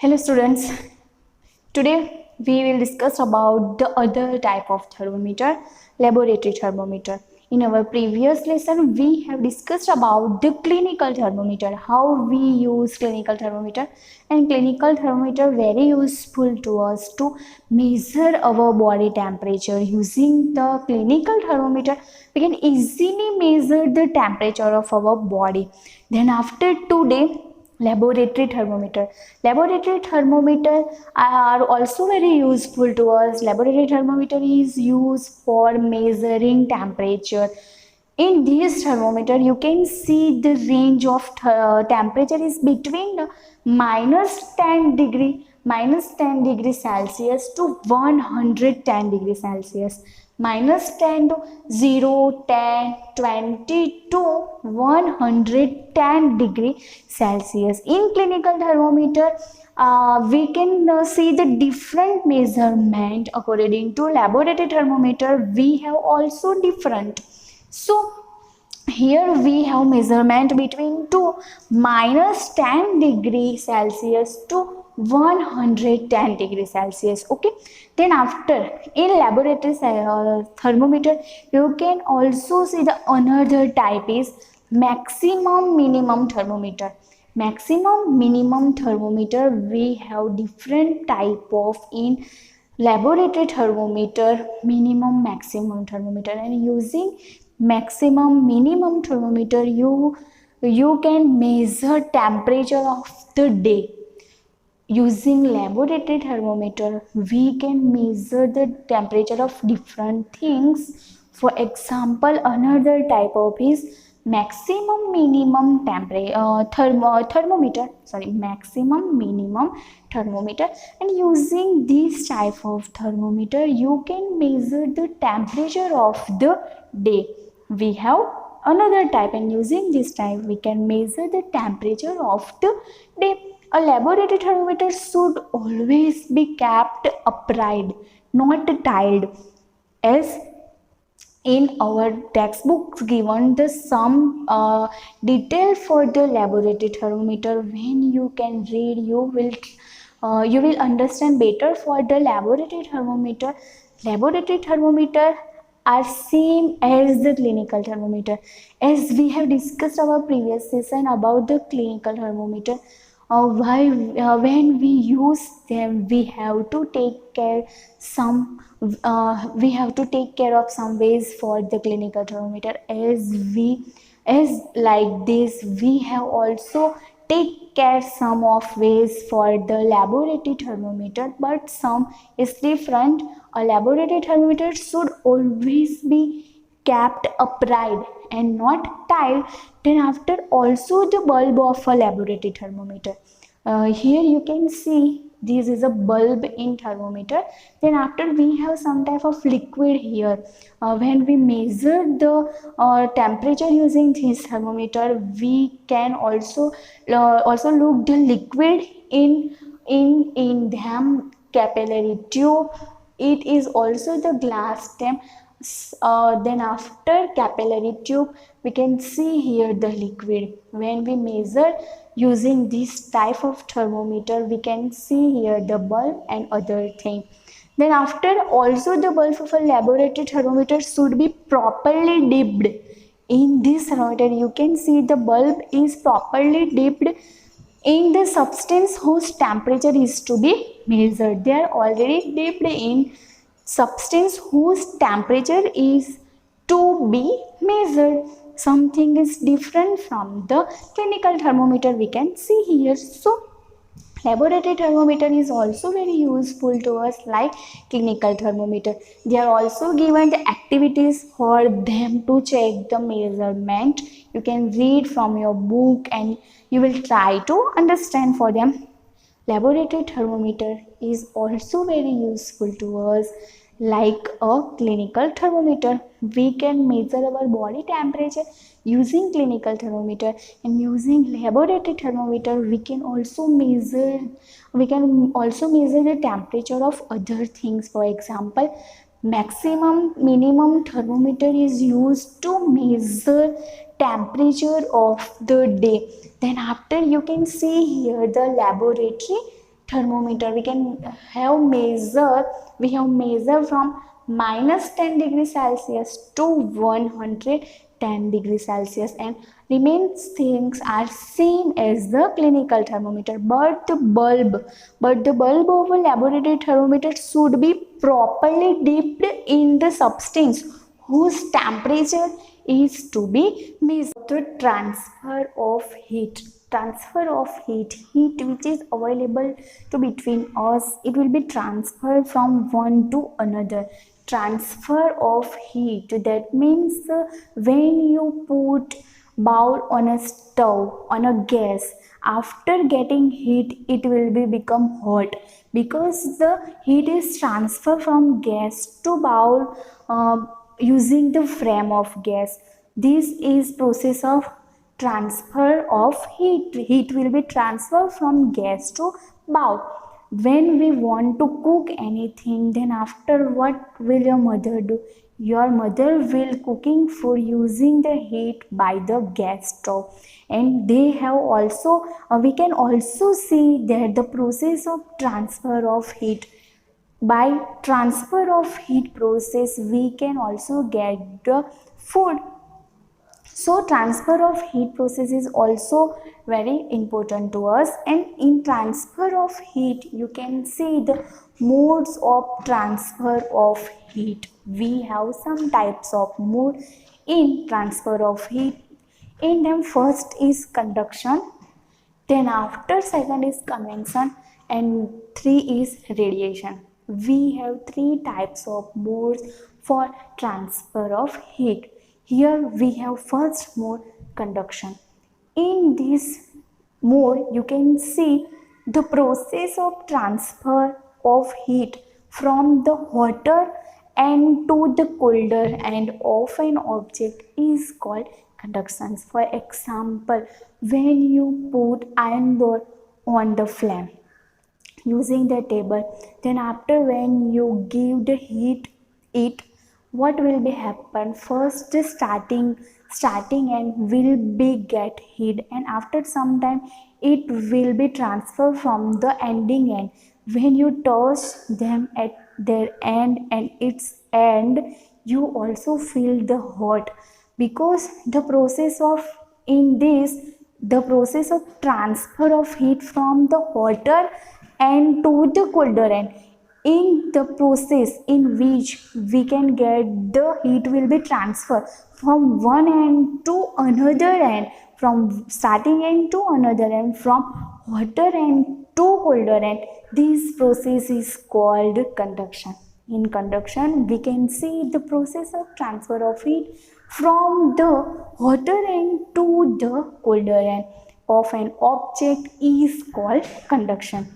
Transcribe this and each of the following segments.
Hello students, today we will discuss about the other type of thermometer, laboratory thermometer. In our previous lesson we have discussed about the clinical thermometer, how we use clinical thermometer, and clinical thermometer very useful to us to measure our body temperature. Using the clinical thermometer we can easily measure the temperature of our body. Then after today, laboratory thermometer are also very useful to us. Laboratory thermometer is used for measuring temperature. In this thermometer you can see the range of temperature is between -10 degree Celsius to 110 degree Celsius. -10 to 0, 10, 20 to 110 degree Celsius. In clinical thermometer, we can see the different measurement. According to laboratory thermometer, we have also different. So here we have measurement between to -10 degree Celsius to 110 degree Celsius. Okay, then after in laboratory thermometer you can also see the another type is maximum minimum thermometer. Minimum thermometer we have different type of in laboratory thermometer, minimum maximum thermometer. And using maximum minimum thermometer you can measure temperature of the day. Using laboratory thermometer we can measure the temperature of different things. For example, another type of is maximum minimum maximum minimum thermometer. And using this type of thermometer you can measure the temperature of the day. We have another type, and using this type we can measure the temperature of the day. A laboratory thermometer should always be kept upright, not tilted, as in our textbooks given the some detail for the laboratory thermometer. When you can read, you will understand better. For the laboratory thermometer are same as the clinical thermometer. As we have discussed our previous session about the clinical thermometer, when we use them we have to take care of some ways for the clinical thermometer. As like this we have also take care some of ways for the laboratory thermometer, but some is different. A laboratory thermometer should always be kept upright and not tilted. Then after also the bulb of a laboratory thermometer, here you can see this is a bulb in thermometer. Then after we have some type of liquid here. When we measure the temperature using this thermometer we can also look the liquid in them capillary tube. It is also the glass stem. Then after capillary tube we can see here the liquid. When we measure using this type of thermometer we can see here the bulb and other thing. Then after also the bulb of a laboratory thermometer should be properly dipped. In this thermometer you can see the bulb is properly dipped in the substance whose temperature is to be measured. They are already dipped in substance whose temperature is to be measured. Something is different from the clinical thermometer we can see here. So laboratory thermometer is also very useful to us like clinical thermometer. They are also given the activities for them to check the measurement. You can read from your book and you will try to understand for them. Laboratory thermometer is also very useful to us like a clinical thermometer. We can measure our body temperature using clinical thermometer, and using laboratory thermometer we can also measure the temperature of other things. For example, maximum minimum thermometer is used to measure temperature of the day. Then after you can see here the laboratory thermometer. We have measure from minus 10 degrees Celsius to 110 degrees Celsius, and remains things are same as the clinical thermometer, but the bulb of a laboratory thermometer should be properly dipped in the substance whose temperature is to be measured. The transfer of heat which is available to between us, it will be transferred from one to another. Transfer of heat, that means when you put bowl on a stove, on a gas, after getting heat it will be become hot, because the heat is transferred from gas to bowl using the flame of gas. This is process of transfer of heat will be transferred from gas to bowl. When we want to cook anything, then after what will your mother do? Your mother will cooking food using the heat by the gas stove, and they have also we can also see that the process of transfer of heat. By transfer of heat process we can also get the food. So transfer of heat process is also very important to us, and in transfer of heat you can see the modes of transfer of heat. We have some types of mode in transfer of heat. In them, first is conduction, then after second is convection, and three is radiation. We have three types of modes for transfer of heat. Here we have first mode, conduction. In this mode you can see the process of transfer of heat from the hotter end to the colder end of an object is called conduction. For example, when you put iron rod on the flame using the table, then after when you give the heat it, what will be happen? First starting and will be get heat, and after some time it will be transferred from the ending end. When you touch them at their end and its end, you also feel the hot, because the process of in this the process of transfer of heat from the hotter end to the colder end. In the process in which we can get the heat will be transferred from one end to another end, from starting end to another end, from hotter end to colder end. This process is called conduction. In conduction we can see the process of transfer of heat from the hotter end to the colder end of an object is called conduction.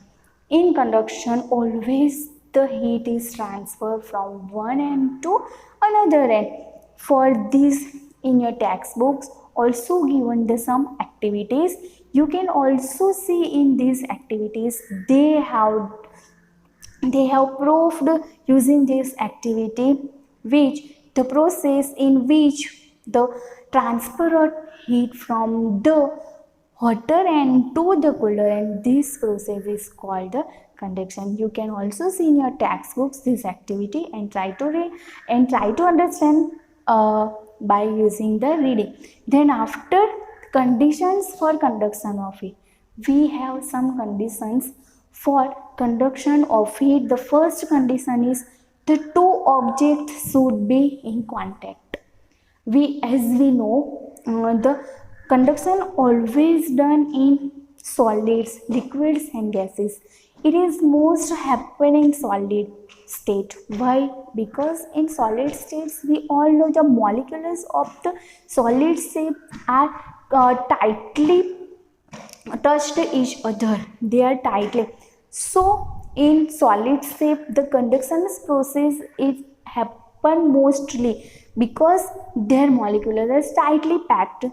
In conduction, always the heat is transferred from one end to another end. For this, in your textbooks, also given the some activities. You can also see in these activities they have proved using this activity which the process in which the transfer of heat from the hotter end to the colder end, this process is called the conduction. You can also see in your textbooks this activity and try to read and try to understand by using the reading. Then after conditions for conduction of heat, we have some conditions for conduction of heat. The first condition is the two objects should be in contact. As we know, the conduction always done in solids, liquids and gases. It is most happen in solid state. Why? Because in solid states we all know the molecules of the solid state are tightly touched each other. They are tightly. So in solid state the conduction process is happen mostly because their molecules are tightly packed.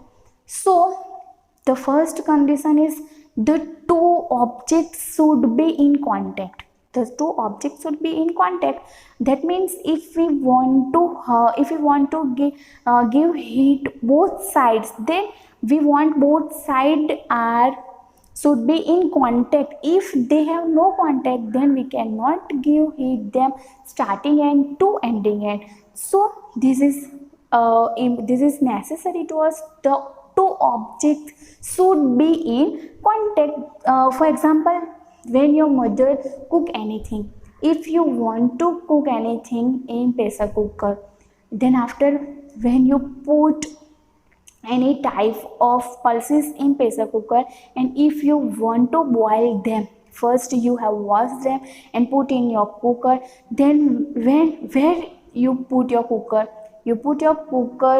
So the first condition is the two objects should be in contact. The two objects should be in contact. That means if we want to give heat both sides, then we want both sides are should be in contact. If they have no contact, then we cannot give heat them starting end to ending end. So this is necessary to us. The two objects should be in contact. For example, when your mother cook anything, if you want to cook anything in pressure cooker, then after when you put any type of pulses in pressure cooker, and if you want to boil them, first you have washed them and put in your cooker. Then when where you put your cooker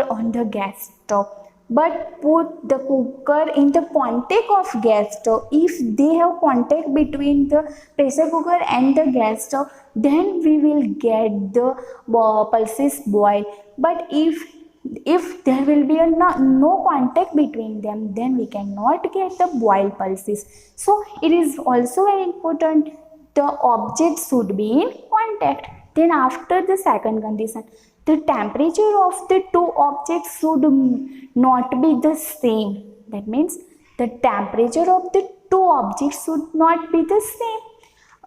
on the gas stove, but put the cooker in the contact of gas stove. If they have contact between the pressure cooker and the gas stove, then we will get the pulses boil. But if there will be no contact between them, then we cannot get the boiled pulses. So it is also very important the objects should be in contact. Then after the second condition, the temperature of the two objects should not be the same. That means the temperature of the two objects should not be the same.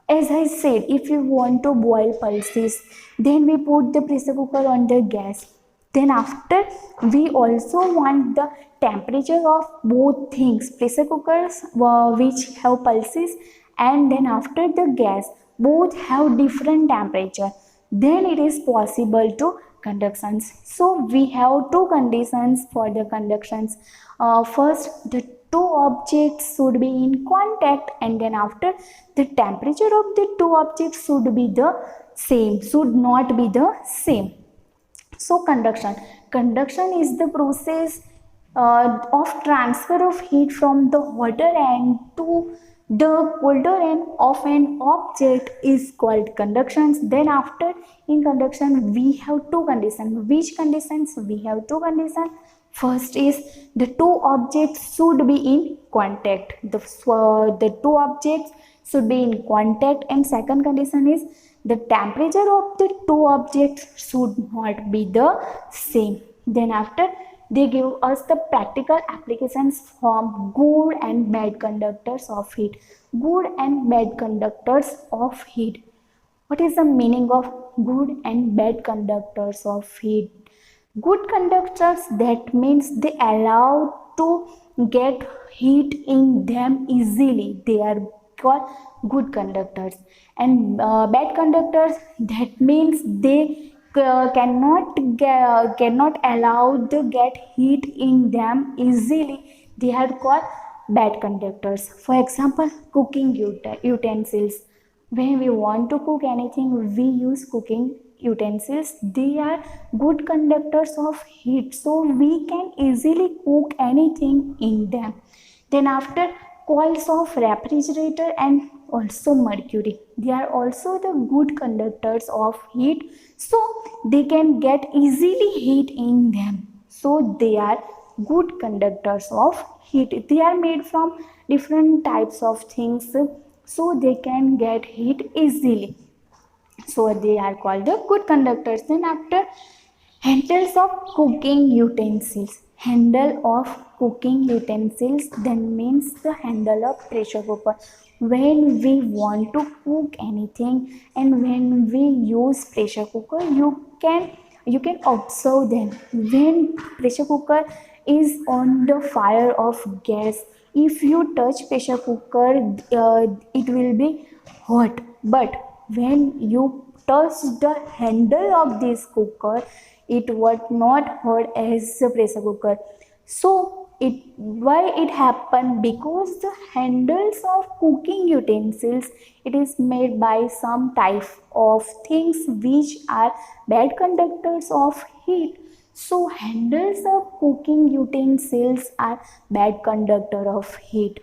As I said, if you want to boil pulses, then we put the pressure cooker on the gas. Then after, we also want the temperature of both things, pressure cookers which have pulses, and then after the gas, both have different temperature. Then it is possible to conductions. So we have two conditions for the conductions. First, the two objects should be in contact, and then after, the temperature of the two objects should be the same, should not be the same. So conduction is the process of transfer of heat from the hotter end to the colder end of an object is called conductions. Then after, in conduction we have two conditions. Which conditions? We have two conditions. First is the two objects should be in contact. The two objects should be in contact, and second condition is the temperature of the two objects should not be the same. Then after, they give us the practical applications from good and bad conductors of heat. Good and bad conductors of heat. What is the meaning of good and bad conductors of heat? Good conductors, that means they allow to get heat in them easily. They are called good conductors. And bad conductors, that means they cannot allow to get heat in them easily. They are called bad conductors. For example, cooking utensils. When we want to cook anything, we use cooking utensils. They are good conductors of heat, so we can easily cook anything in them. Then after, coils of refrigerator and also mercury, they are also the good conductors of heat, so they can get easily heat in them. So they are good conductors of heat. They are made from different types of things, so they can get heat easily. So they are called the good conductors. Then after, handles of cooking utensils. Handle of cooking utensils then means the handle of pressure cooker. When we want to cook anything and when we use pressure cooker, you can observe them. When pressure cooker is on the fire of gas, if you touch pressure cooker, it will be hot. But when you touch the handle of this cooker, it was not hot as a pressure cooker. So why it happened? Because the handles of cooking utensils, it is made by some type of things which are bad conductors of heat. So handles of cooking utensils are bad conductor of heat.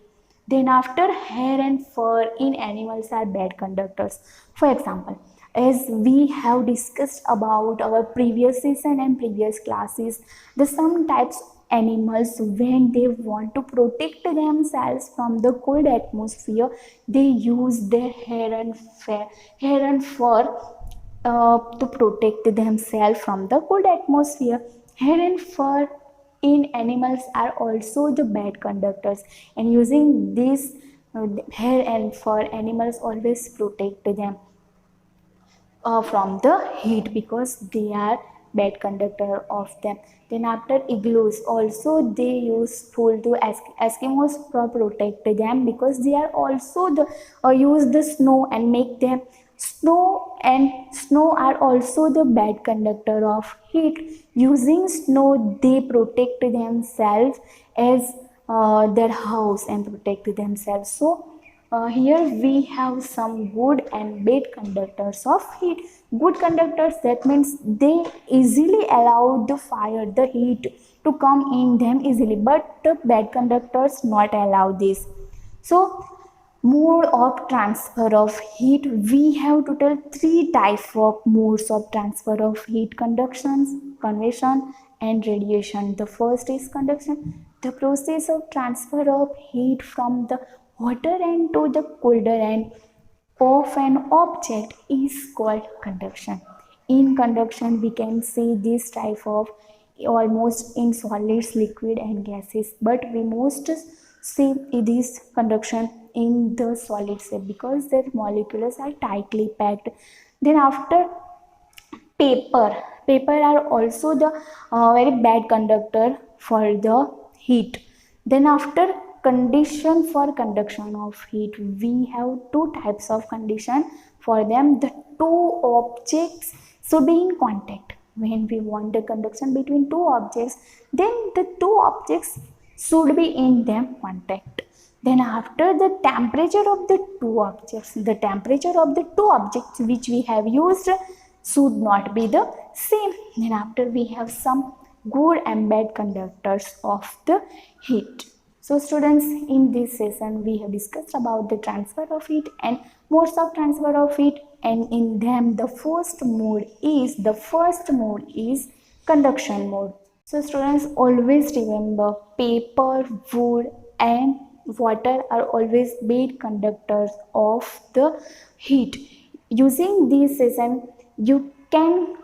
Then after, hair and fur in animals are bad conductors. For example, as we have discussed about our previous session and previous classes, the some types animals, when they want to protect themselves from the cold atmosphere, they use their hair and fur to protect themselves from the cold atmosphere. Hair and fur in animals are also the bad conductors, and using this hair and fur, animals always protect them from the heat because they are bad conductor of them. Then after igloos also they useful to Eskimos for protect them because they are also the use the snow and make them snow, and snow are also the bad conductor of heat. Using snow they protect themselves as their house and protect themselves. So here we have some good and bad conductors of heat. Good conductors, that means they easily allow the fire, the heat to come in them easily, but the bad conductors not allow this. So mode of transfer of heat, we have total three types of modes of transfer of heat: conduction, convection and radiation. The first is conduction, the process of transfer of heat from the hotter end to the colder end of an object is called conduction. In conduction, we can see this type of almost in solids, liquid and gases, but we most see this conduction in the solid state because their molecules are tightly packed. Then after paper are also the very bad conductor for the heat. Then after condition for conduction of heat, we have two types of condition for them. The two objects should be in contact. When we want the conduction between two objects, then the two objects should be in them contact. Then after the temperature of the two objects, the temperature of the two objects which we have used should not be the same. Then after we have some good and bad conductors of the heat. So students, in this session we have discussed about the transfer of heat and modes of transfer of heat, and in them the first mode is conduction mode. So students, always remember paper, wood and water are always bad conductors of the heat. Using this session you can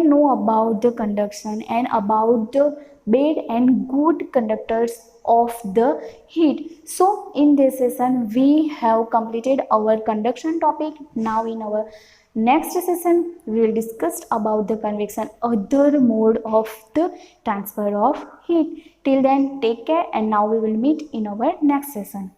know about the conduction and about the bad and good conductors of the heat. So in this session we have completed our conduction topic. Now in our next session we will discuss about the convection, other mode of the transfer of heat. Till then, take care, and now we will meet in our next session.